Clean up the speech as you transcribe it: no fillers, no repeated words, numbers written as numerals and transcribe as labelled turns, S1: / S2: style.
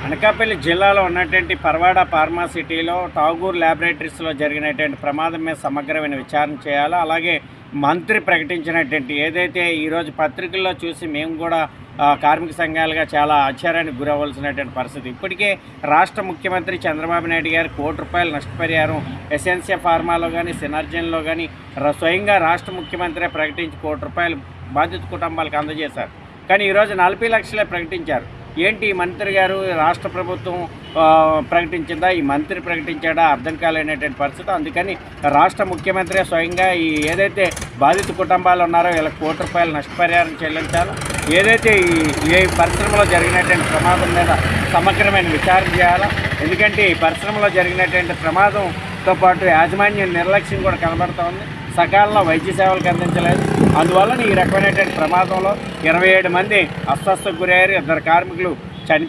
S1: అనకాపల్లి జిల్లాలో ఉన్నటువంటి పర్వాడ ఫార్మాసిటీలో ఠాగూర్ ల్యాబొరేటరీస్లో జరిగినటువంటి ప్రమాదం మీద సమగ్రమైన విచారణ చేయాలా. అలాగే మంత్రి ప్రకటించినటువంటి ఏదైతే ఈరోజు పత్రికల్లో చూసి మేము కూడా కార్మిక సంఘాలుగా చాలా ఆశ్చర్యానికి గురవలసినటువంటి పరిస్థితి. ఇప్పటికే రాష్ట్ర ముఖ్యమంత్రి చంద్రబాబు నాయుడు గారు ₹1 నష్టపరిహారం ఎసెన్షియా ఫార్మాలో కానీ సినర్జన్లో కానీ స్వయంగా రాష్ట్ర ముఖ్యమంత్రి ప్రకటించి ₹1 బాధిత కుటుంబాలకు అందజేశారు. కానీ ఈరోజు 40 లక్షలే ప్రకటించారు. ఏంటి ఈ మంత్రి గారు రాష్ట్ర ప్రభుత్వం ప్రకటించిందా, ఈ మంత్రి ప్రకటించాడా అర్థం కాలేనటువంటి పరిస్థితి. అందుకని రాష్ట్ర ముఖ్యమంత్రి స్వయంగా ఈ ఏదైతే బాధిత కుటుంబాలు ఉన్నారో వీళ్ళకి ₹1 నష్టపరిహారం చెల్లించాలో, ఏదైతే ఈ పరిశ్రమలో జరిగినటువంటి ప్రమాదం మీద సమగ్రమైన విచారణ చేయాలా. ఎందుకంటే ఈ పరిశ్రమలో జరిగినటువంటి ప్రమాదంతో పాటు యాజమాన్యం నిర్లక్ష్యం కూడా కనబడుతూ ఉంది. సకాలంలో వైద్య సేవలకు అందించలేదు. అందువల్ల ఈ రకమైనటువంటి ప్రమాదంలో 27 మంది అస్వస్థకు గురయ్యారు. 2 కార్మికులు చనిపోయారు.